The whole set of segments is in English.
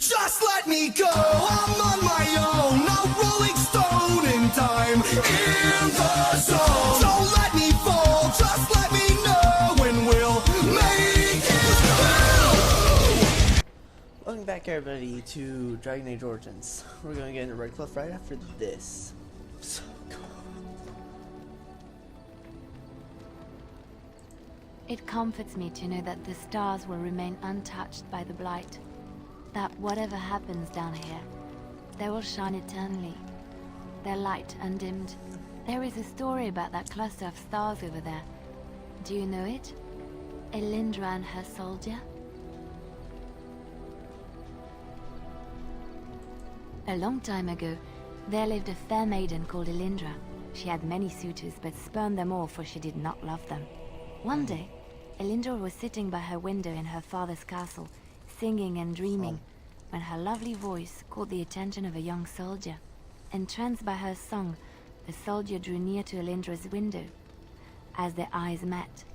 Just let me go, I'm on my own, no rolling stone in time, in the zone. Don't let me fall, just let me know when we'll make it through. Welcome back everybody to Dragon Age Origins. We're going to get into Redcliffe right after this. So cool. It comforts me to know that the stars will remain untouched by the blight. That whatever happens down here, they will shine eternally, their light undimmed. There is a story about that cluster of stars over there. Do you know it? Elindra and her soldier? A long time ago, there lived a fair maiden called Elindra. She had many suitors, but spurned them all, for she did not love them. One day, Elindra was sitting by her window in her father's castle, singing and dreaming, when her lovely voice caught the attention of a young soldier. Entranced by her song, the soldier drew near to Elindra's window. As their eyes met,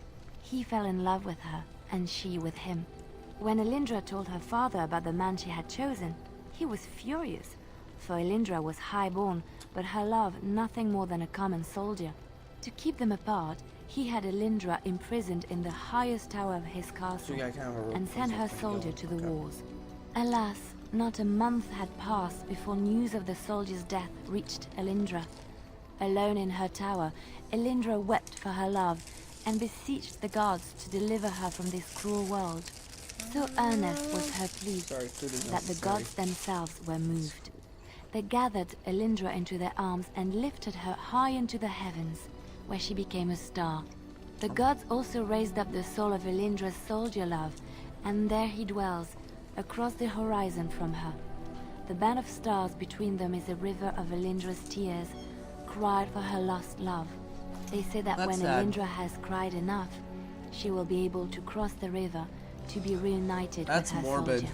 he fell in love with her, and she with him. When Elindra told her father about the man she had chosen, he was furious, for Elindra was high-born, but her love nothing more than a common soldier. To keep them apart, he had Elindra imprisoned in the highest tower of his castle, and sent her soldier to the wars. Alas, not a month had passed before news of the soldier's death reached Elindra. Alone in her tower, Elindra wept for her love, and beseeched the gods to deliver her from this cruel world. So earnest was her plea that the gods themselves were moved. They gathered Elindra into their arms and lifted her high into the heavens, where she became a star. The gods also raised up the soul of Elindra's soldier love, and there he dwells, across the horizon from her. The band of stars between them is a river of Elindra's tears, cried for her lost love. They say that when Elindra has cried enough, she will be able to cross the river to be reunited with her soldier.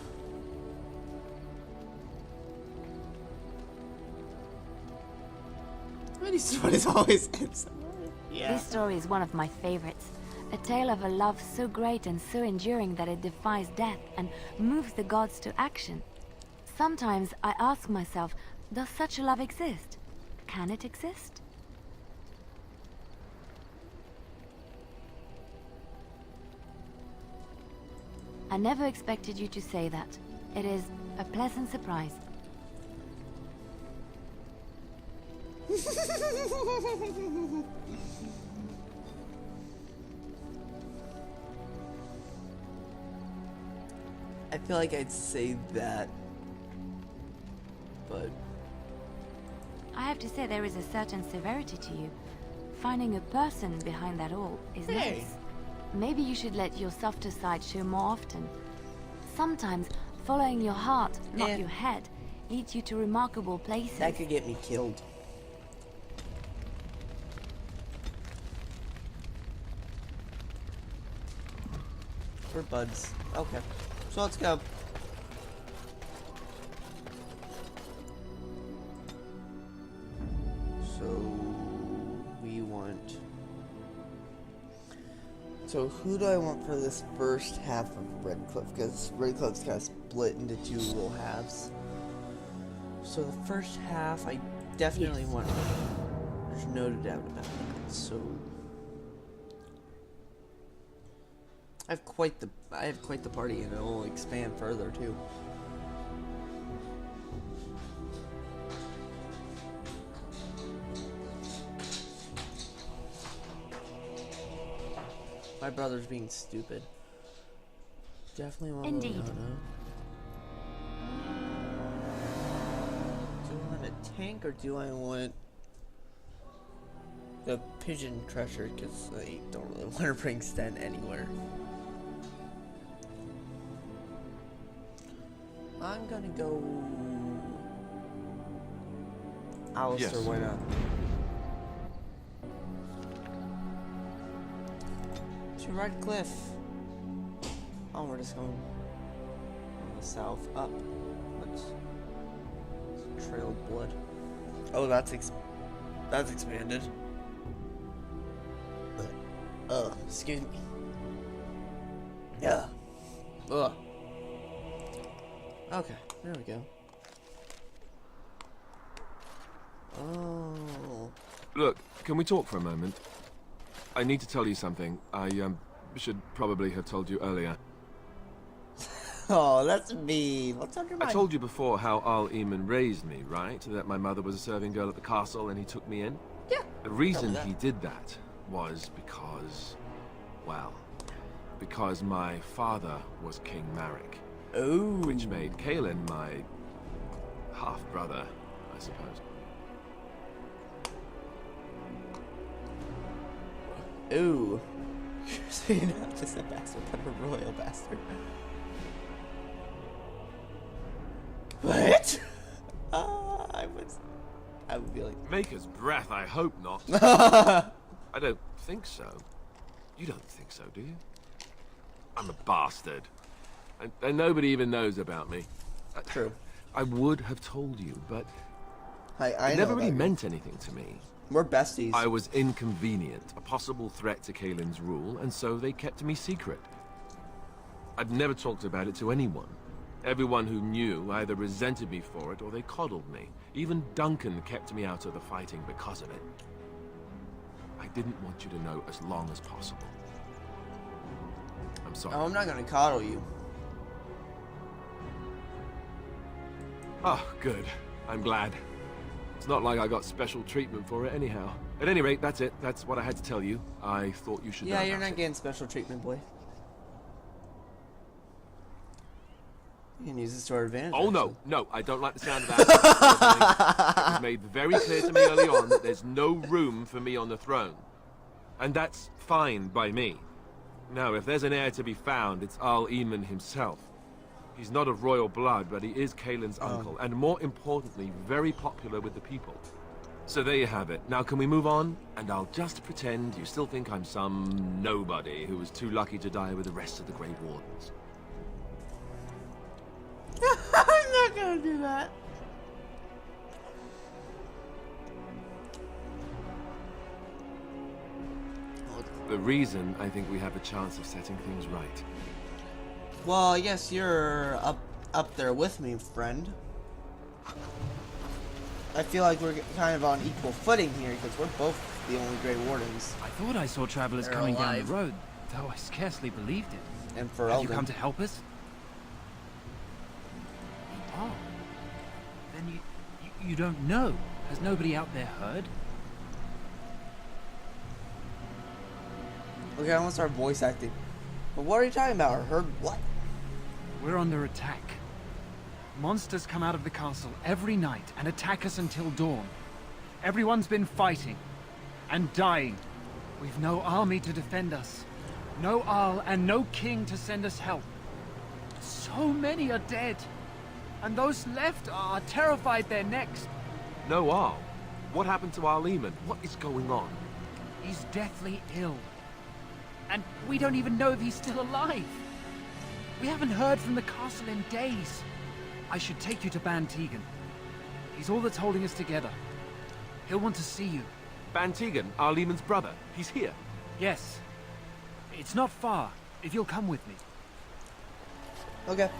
These stories always end so This story is one of my favorites. A tale of a love so great and so enduring that it defies death and moves the gods to action. Sometimes I ask myself, does such a love exist? Can it exist? I never expected you to say that. It is a pleasant surprise. I feel like I'd say that, but I have to say there is a certain severity to you. Finding a person behind that all is nice. Maybe you should let your softer side show more often. Sometimes following your heart, not your head, leads you to remarkable places. That could get me killed. We're buds. Okay. So let's go. So we want. So who do I want for this first half of Redcliffe? Because Redcliffe's kind of split into two little halves. So the first half, I definitely want. There's no doubt about it. So I have quite the party, and it will expand further too. My brother's being stupid. Definitely want Indeed. Do I want a tank or do I want the pigeon crusher? Because I don't really want to bring Sten anywhere. I'm gonna go Alistair, why not? To Redcliffe. Oh, we're just going on the south up. Let's trail of blood. Oh, that's expanded. Excuse me. Yeah. Ugh. Okay, there we go. Oh. Look, can we talk for a moment? I need to tell you something. I should probably have told you earlier. Oh, that's mean. What's on your mind? I told you before how Al Eamon raised me, right? That my mother was a serving girl at the castle and he took me in? Yeah. The reason he did that was because, well, because my father was King Marek. Ooh. Which made Kaelin my half-brother, I suppose. Ooh. So you're not just a bastard, but a royal bastard. What? I would be like... Maker's breath, I hope not. I don't think so. You don't think so, do you? I'm a bastard. And nobody even knows about me. True. I would have told you, but I it know never really about you. meant anything to me. We're besties. I was inconvenient, a possible threat to Kaelin's rule, and so they kept me secret. I'd never talked about it to anyone. Everyone who knew either resented me for it or they coddled me. Even Duncan kept me out of the fighting because of it. I didn't want you to know as long as possible. I'm sorry. Oh, I'm not gonna coddle you. Oh, good. I'm glad. It's not like I got special treatment for it anyhow. At any rate, that's it. That's what I had to tell you. I thought you should know Yeah, you're about not it. getting special treatment, boy. You can use this to our advantage. Oh, no. actually. No, I don't like the sound of that. It was made very clear to me early on that there's no room for me on the throne. And that's fine by me. Now, if there's an heir to be found, it's Al Eamon himself. He's not of royal blood, but he is Kaelin's uncle, and more importantly, very popular with the people. So there you have it. Now can we move on? And I'll just pretend you still think I'm some nobody who was too lucky to die with the rest of the Grey Wardens. I'm not gonna do that. The reason I think we have a chance of setting things right. Well, yes, you're up there with me, friend. I feel like we're kind of on equal footing here because we're both the only Grey Wardens. I thought I saw travelers They're coming alive. down the road, though I scarcely believed it. And for Have you Eldon. come to help us? Oh. Then you don't know. Has nobody out there heard? Okay, I want to start voice acting. But what are you talking about? I heard what? We're under attack. Monsters come out of the castle every night and attack us until dawn. Everyone's been fighting and dying. We've no army to defend us. No Arl and no king to send us help. So many are dead. And those left are terrified they're next. No Arl? What happened to Al Eamon? What is going on? He's deathly ill. And we don't even know if he's still alive. We haven't heard from the castle in days. I should take you to Ban Tegan. He's all that's holding us together. He'll want to see you. Ban Tegan, Al Eamon's brother. He's here. Yes. It's not far, if you'll come with me. Okay.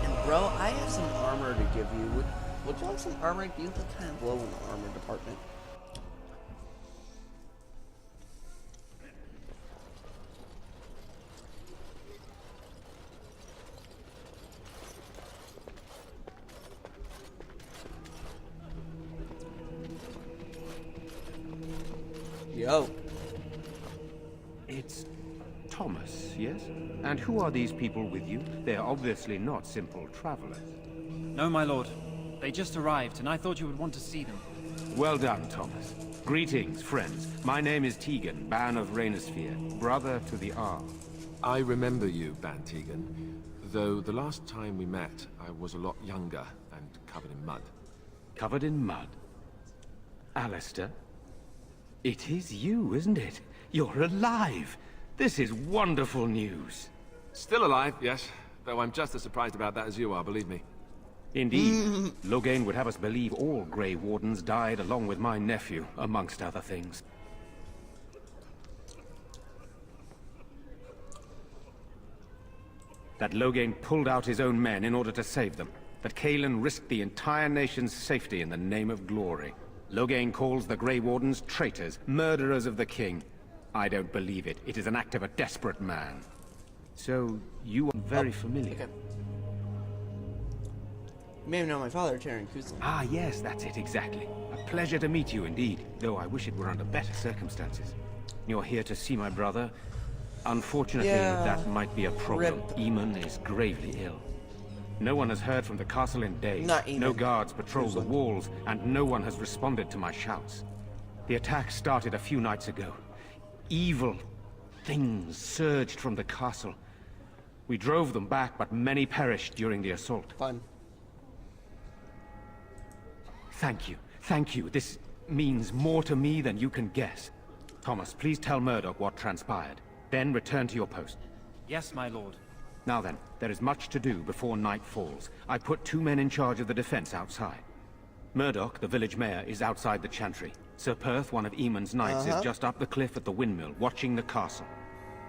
And bro, I have some armor to give you. Would you like some armor? You look kind of low in the armor department. Yo. It's Thomas, yes? And who are these people with you? They're obviously not simple travelers. No, my lord. They just arrived, and I thought you would want to see them. Well done, Thomas. Greetings, friends. My name is Tegan, Ban of Rainersphere, brother to the Arl. I remember you, Ban Tegan. Though the last time we met, I was a lot younger and covered in mud. Covered in mud. Alistair? It is you, isn't it? You're alive! This is wonderful news. Still alive, yes. Though I'm just as surprised about that as you are, believe me. Indeed. Loghain would have us believe all Grey Wardens died along with my nephew, amongst other things. That Loghain pulled out his own men in order to save them. That Caelan risked the entire nation's safety in the name of glory. Loghain calls the Grey Wardens traitors, murderers of the king. I don't believe it. It is an act of a desperate man. So, you are very familiar. Okay. You may have known my father, Terran Kuzan. Ah, yes, that's it, exactly. A pleasure to meet you indeed, though I wish it were under better circumstances. You're here to see my brother? Unfortunately, Yeah. that might be a problem. Rip. Eamon is gravely ill. No one has heard from the castle in days. Not Eamon. No guards patrol the Kuzan. walls, and no one has responded to my shouts. The attack started a few nights ago. Evil things surged from the castle. We drove them back, but many perished during the assault. Fun. Thank you. Thank you. This means more to me than you can guess. Thomas, please tell Murdoch what transpired. Then return to your post. Yes, my lord. Now then, there is much to do before night falls. I put 2 men in charge of the defense outside. Murdoch, the village mayor, is outside the chantry. Sir Perth, one of Eamon's knights, is just up the cliff at the windmill, watching the castle.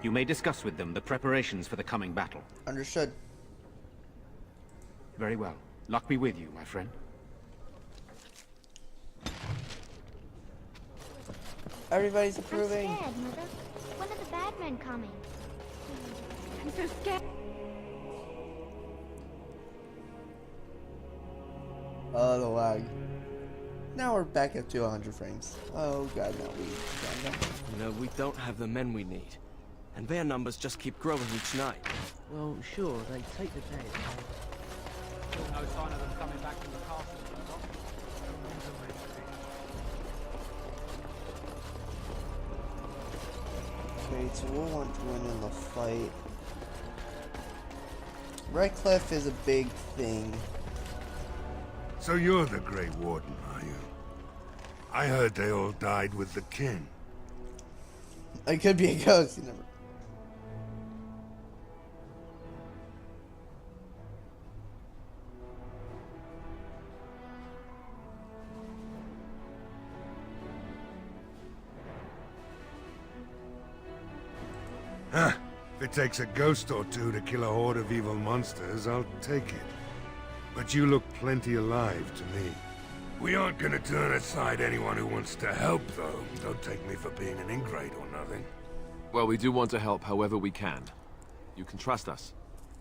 You may discuss with them the preparations for the coming battle. Understood. Very well. Luck be with you, my friend. Everybody's I'm approving. scared, Mother. When are the bad men coming? I'm so scared. Oh, the lag. Now we're back up to 100 frames. Oh god, no, we You know, we don't have the men we need. And their numbers just keep growing each night. Well, sure, they take the day. No sign of them coming back from the castle. Okay, so we'll want to win in the fight. Redcliffe is a big thing. So you're the Grey Warden, are you? I heard they all died with the king. It could be a ghost, you never. Huh. If it takes a ghost or two to kill a horde of evil monsters, I'll take it. But you look plenty alive to me. We aren't gonna turn aside anyone who wants to help, though. Don't take me for being an ingrate or nothing. Well, we do want to help however we can. You can trust us.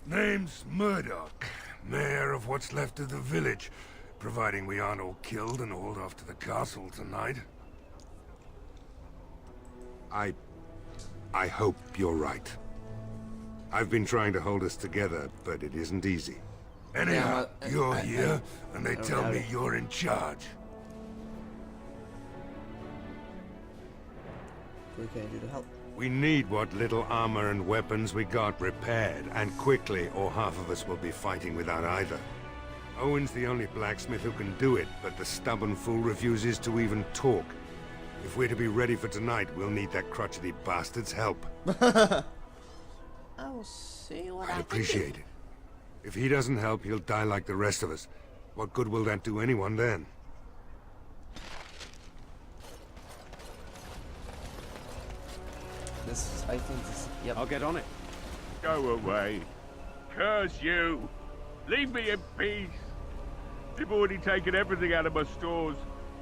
Name's Murdoch, mayor of what's left of the village, providing we aren't all killed and hauled off to the castle tonight. I hope you're right. I've been trying to hold us together, but it isn't easy. Anyhow, you're here, and they tell me you're in charge. What can I do to help? We need what little armor and weapons we got repaired, and quickly, or half of us will be fighting without either. Owen's the only blacksmith who can do it, but the stubborn fool refuses to even talk. If we're to be ready for tonight, we'll need that crotchety bastard's help. I will see what I I appreciate it. If he doesn't help, he'll die like the rest of us. What good will that do anyone then? I think this. Yep. I'll get on it. Go away. Curse you. Leave me in peace. They've already taken everything out of my stores.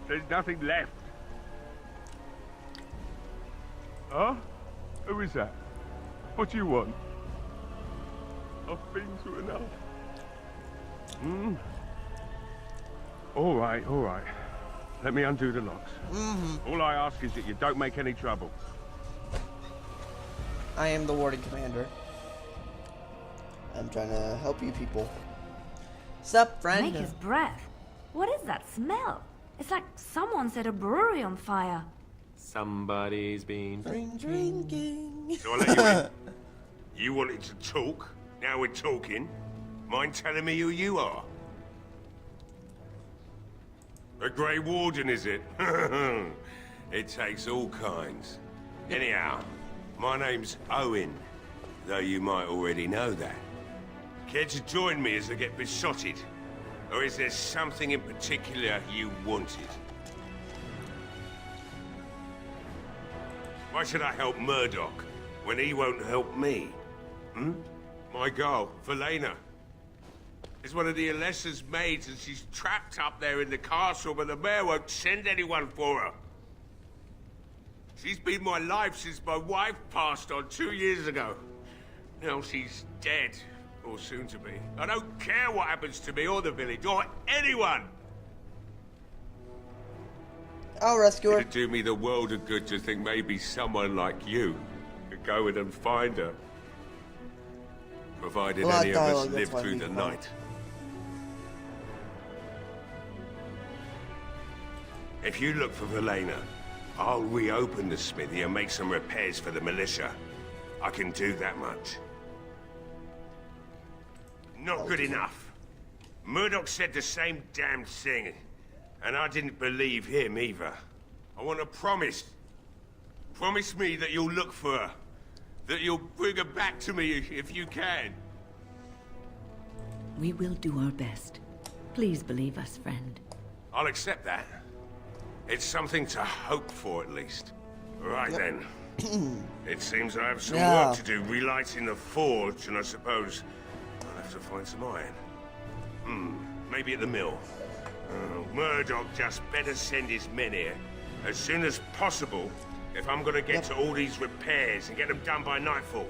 There's nothing left. Huh? Who is that? What do you want? I've been through enough. All right, all right. Let me undo the locks. All I ask is that you don't make any trouble. I am the warden commander. I'm trying to help you people. Sup, friend? Maker's breath. What is that smell? It's like someone set a brewery on fire. Somebody's been Drinking. So I'll let you in. You wanted to talk? Now we're talking. Mind telling me who you are? A Grey Warden, is it? It takes all kinds. Anyhow, my name's Owen, though you might already know that. Care to join me as I get besotted? Or is there something in particular you wanted? Why should I help Murdoch when he won't help me? My girl, Velena, is one of the Alessa's maids, and she's trapped up there in the castle, but the mayor won't send anyone for her. She's been my life since my wife passed on 2 years ago. Now she's dead, or soon to be. I don't care what happens to me or the village, or anyone! I'll rescue her. It'd do me the world of good to think maybe someone like you could go in and find her. Provided any of us live through the night. If you look for Velena, I'll reopen the smithy and make some repairs for the militia. I can do that much. Not good enough. Murdoch said the same damn thing, and I didn't believe him either. I want a promise. Promise me that you'll look for her. That you'll bring her back to me if you can. We will do our best. Please believe us, friend. I'll accept that. It's something to hope for, at least. Right then. It seems I have some work to do relighting the forge, and I suppose I'll have to find some iron. Maybe at the mill. Murdoch just better send his men here as soon as possible if I'm gonna get to all these repairs and get them done by nightfall.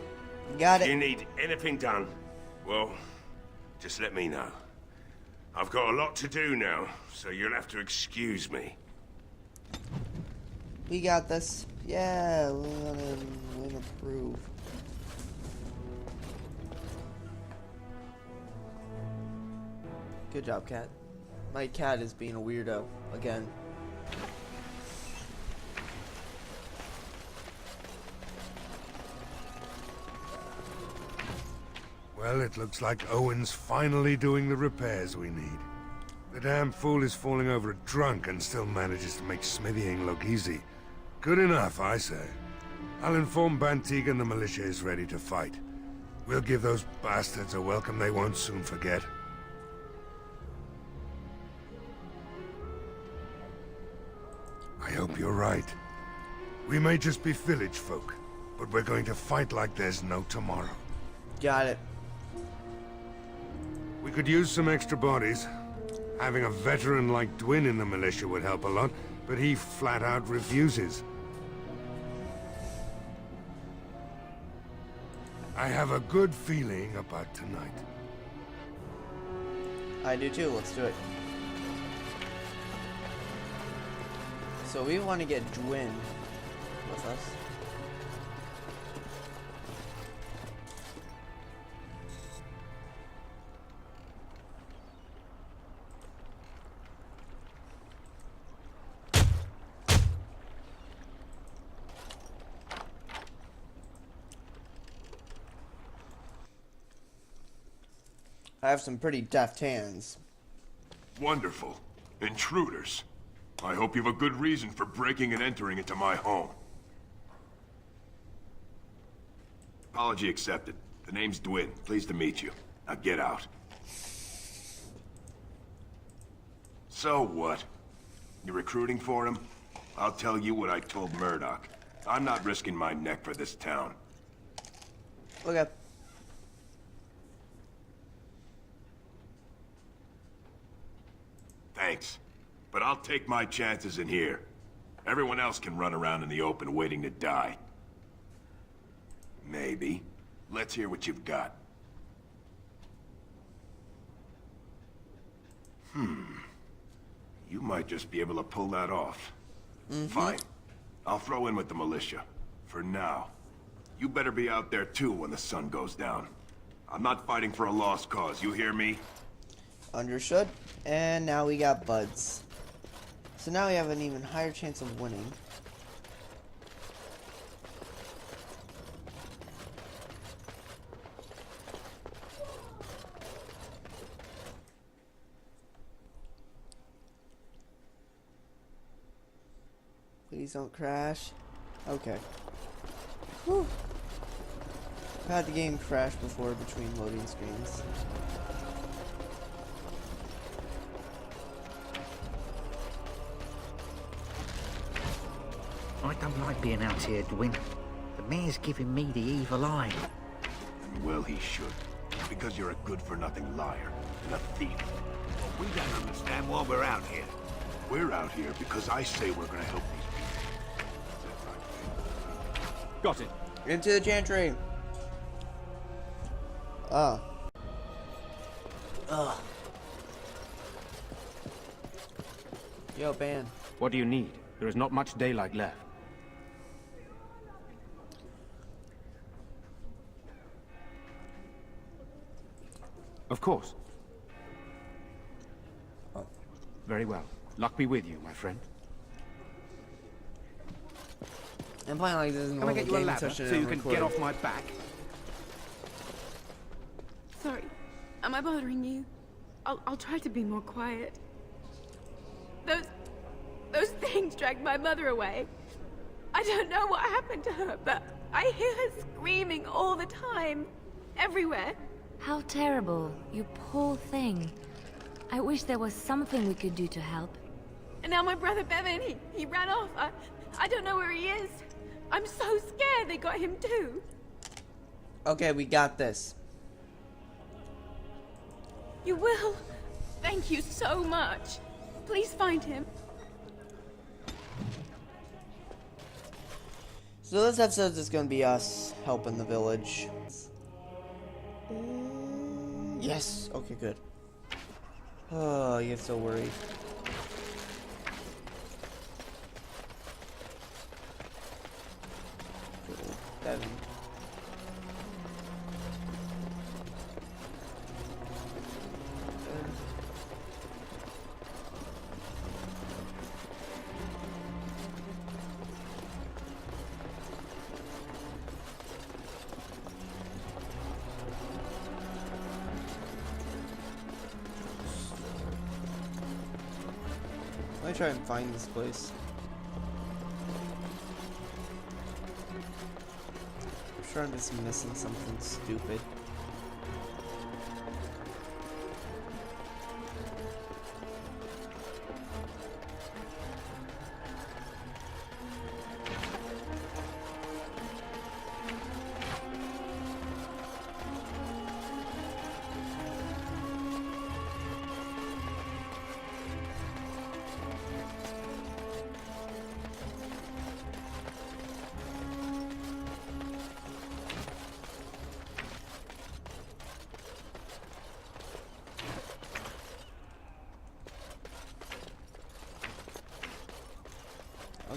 Got it. If you need anything done, well, just let me know. I've got a lot to do now, so you'll have to excuse me. We got this. Yeah, we'll approve. Good job, cat. My cat is being a weirdo again. Well, it looks like Owen's finally doing the repairs we need. The damn fool is falling over drunk and still manages to make smithying look easy. Good enough, I say. I'll inform Bantigan the militia is ready to fight. We'll give those bastards a welcome they won't soon forget. I hope you're right. We may just be village folk, but we're going to fight like there's no tomorrow. Got it. We could use some extra bodies. Having a veteran like Dwin in the militia would help a lot, but he flat out refuses. I have a good feeling about tonight. I do too. Let's do it. So we want to get Dwin with us. I have some pretty deft hands. Wonderful. Intruders. I hope you have a good reason for breaking and entering into my home. Apology accepted. The name's Dwin. Pleased to meet you. Now get out. So what? You recruiting for him? I'll tell you what I told Murdoch. I'm not risking my neck for this town. Okay. Thanks. But I'll take my chances in here. Everyone else can run around in the open waiting to die. Maybe. Let's hear what you've got. You might just be able to pull that off. Fine. I'll throw in with the militia. For now. You better be out there too when the sun goes down. I'm not fighting for a lost cause, you hear me? Understood. And now we got buds. So now we have an even higher chance of winning. Please don't crash. Okay. Whew. I've had the game crash before between loading screens. I don't like being out here, Dwin. The mayor's giving me the evil eye. Well, he should. because you're a good-for-nothing liar and a thief. We don't understand why we're out here. We're out here because I say we're gonna help these people. Got it. Into the chantry. Ah. Ugh. Yo, Ben. What do you need? There is not much daylight left. Of course. Oh. Very well. Luck be with you, my friend. I'm playing like this in Can I get you a ladder so you can get off my back? Sorry. Am I bothering you? I'll try to be more quiet. Those things dragged my mother away. I don't know what happened to her, but I hear her screaming all the time. Everywhere. How terrible. You poor thing. I wish there was something we could do to help. And now my brother Bevan, he ran off. I don't know where he is. I'm so scared they got him too. Okay, we got this. You will? Thank you so much. Please find him. So this episode is going to be us helping the village. Yes. Okay, good. Oh, I get so worried. Bevan. Let me try and find this place. I'm sure I'm just missing something stupid.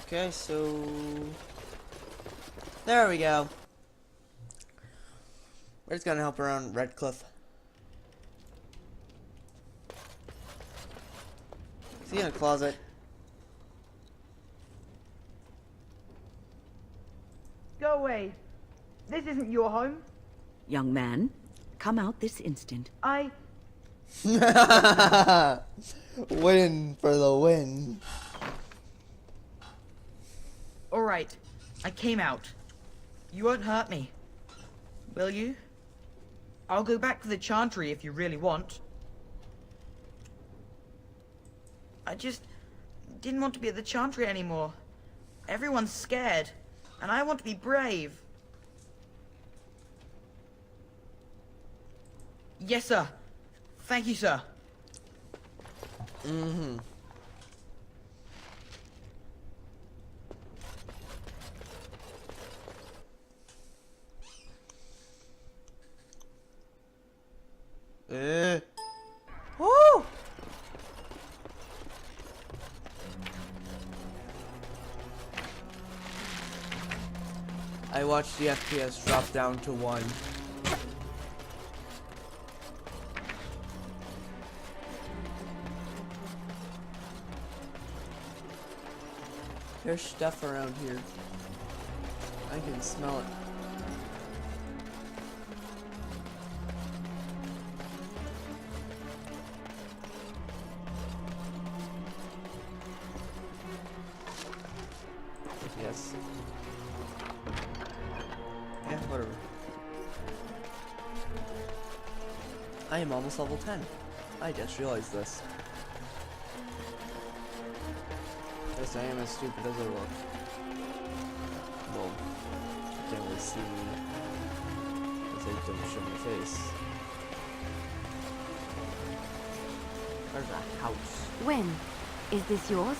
Okay, so there we go. We're just gonna help around Redcliffe. Is he in a closet? Go away. This isn't your home. Young man, come out this instant. Win for the win. Alright, I came out. You won't hurt me. Will you? I'll go back to the Chantry if you really want. I just didn't want to be at the Chantry anymore. Everyone's scared, and I want to be brave. Yes, sir. Thank you, sir. Mm-hmm. Woo! I watched the FPS drop down to 1. There's stuff around here. I can smell it. Yes. Yeah, whatever. I am almost level 10. I just realized this. Yes, I am as stupid as I look. Well, you can't really see me because I don't show my face. There's a house. Wynne, is this yours?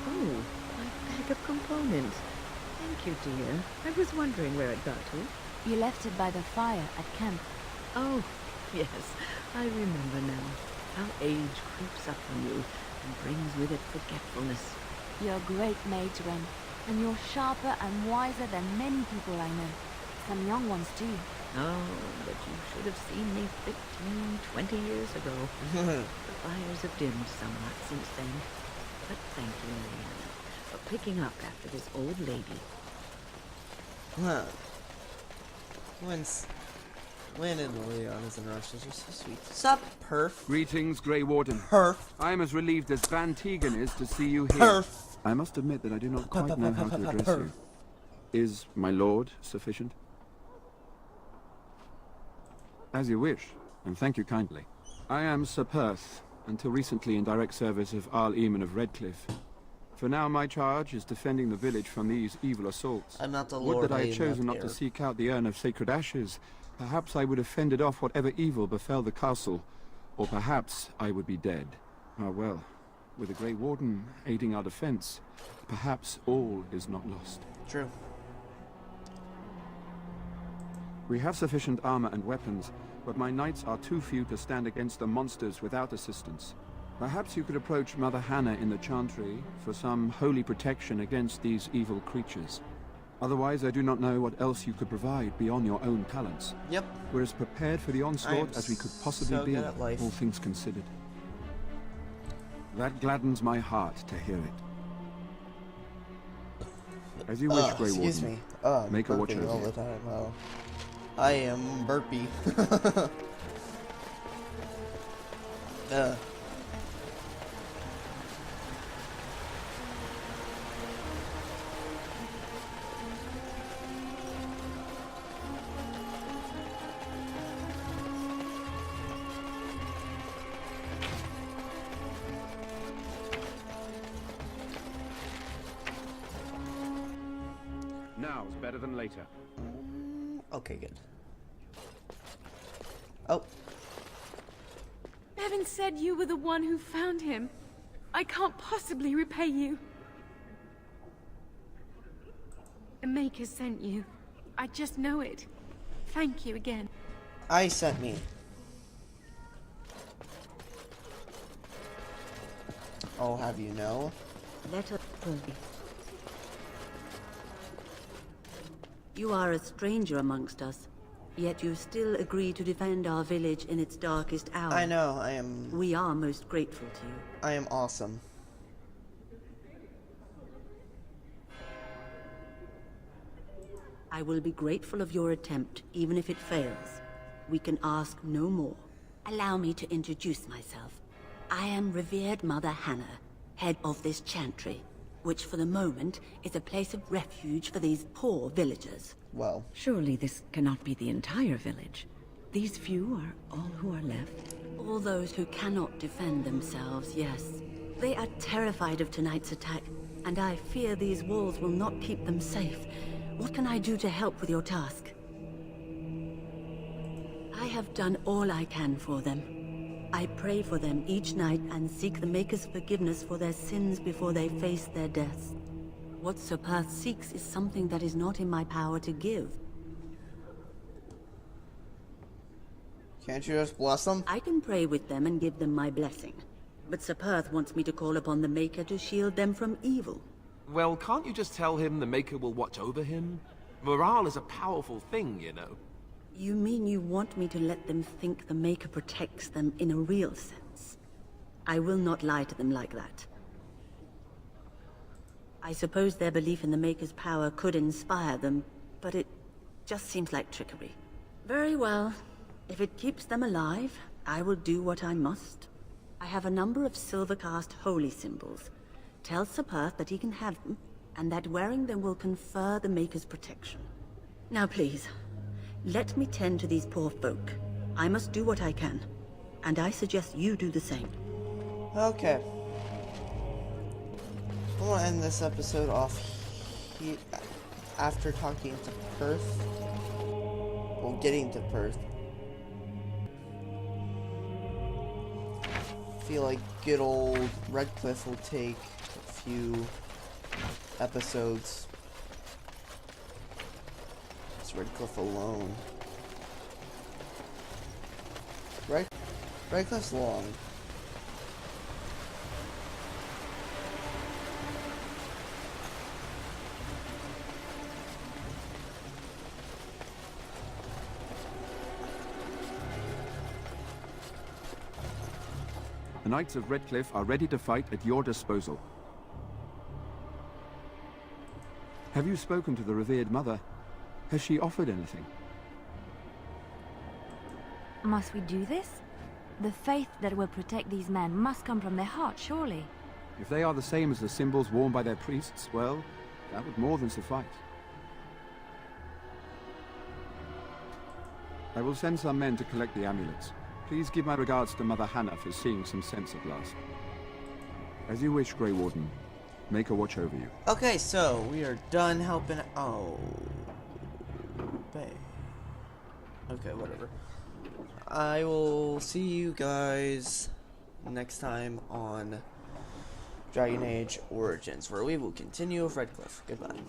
Oh, my bag of components. Thank you, dear. I was wondering where it got to. You left it by the fire at camp. Oh, yes. I remember now. How age creeps up on you and brings with it forgetfulness. You're a great mage, Wynne, and you're sharper and wiser than many people I know. Some young ones, too. Oh, but you should have seen me 15, 20 years ago. The fires have dimmed somewhat since then. But thank you, Mariana, for picking up after this old lady. Huh. Wynne and Leon and Rushes are so sweet. Sup, Perf? Greetings, Grey Warden. Perf. I am as relieved as Van Tegan is to see you here. Perf. I must admit that I do not quite know how to address you. Is my lord sufficient? As you wish, and thank you kindly. I am Sir Perth, until recently in direct service of Arl Eamon of Redcliffe. For now, my charge is defending the village from these evil assaults. I'm not the Would Lord that I had Aim chosen up not to here. seek out the urn of sacred ashes. Perhaps I would have fended off whatever evil befell the castle, or perhaps I would be dead. Ah well, with the Grey Warden aiding our defense, perhaps all is not lost. True. We have sufficient armor and weapons, but my knights are too few to stand against the monsters without assistance. Perhaps you could approach Mother Hannah in the Chantry for some holy protection against these evil creatures. Otherwise, I do not know what else you could provide beyond your own talents. Yep. We're as prepared for the onslaught as we could possibly so be, good at life. all things considered. That gladdens my heart to hear it. As you wish, Grey Warden. Excuse me. I'm Make a watch burping over all you. the time. Oh. I am burpy. Now's better than later. Okay, good. Oh. Bevan said you were the one who found him. I can't possibly repay you. The Maker sent you. I just know it. Thank you again. I sent me. I'll have you know. Let us pray. You are a stranger amongst us, yet you still agree to defend our village in its darkest hour. I know, I am... We are most grateful to you. I am awesome. I will be grateful of your attempt, even if it fails. We can ask no more. Allow me to introduce myself. I am revered Mother Hannah, head of this chantry, which for the moment is a place of refuge for these poor villagers. Well, surely this cannot be the entire village. These few are all who are left. All those who cannot defend themselves, yes. They are terrified of tonight's attack, and I fear these walls will not keep them safe. What can I do to help with your task? I have done all I can for them. I pray for them each night and seek the Maker's forgiveness for their sins before they face their deaths. What Sir Perth seeks is something that is not in my power to give. can't you just bless them? I can pray with them and give them my blessing. But Sir Perth wants me to call upon the Maker to shield them from evil. Well, can't you just tell him the Maker will watch over him? Morale is a powerful thing, you know. You mean you want me to let them think the Maker protects them in a real sense? I will not lie to them like that. I suppose their belief in the Maker's power could inspire them, but it just seems like trickery. Very well. If it keeps them alive, I will do what I must. I have a number of silver-cast holy symbols. Tell Sir Perth that he can have them, and that wearing them will confer the Maker's protection. Now please, let me tend to these poor folk. I must do what I can, and I suggest you do the same. Okay. I want to end this episode off here after talking to Perth. Well, getting to Perth. feel like good old Redcliffe will take a few episodes. It's Redcliffe alone. Redcliffe's long. The Knights of Redcliffe are ready to fight at your disposal. Have you spoken to the revered mother? Has she offered anything? Must we do this? The faith that will protect these men must come from their heart, surely. If they are the same as the symbols worn by their priests, well, that would more than suffice. I will send some men to collect the amulets. Please give my regards to Mother Hannah for seeing some sense at last. As you wish, Grey Warden. Make her watch over you. Okay, so we are done helping. Oh, babe. Okay, whatever. I will see you guys next time on Dragon Age Origins, where we will continue with Redcliffe. Goodbye.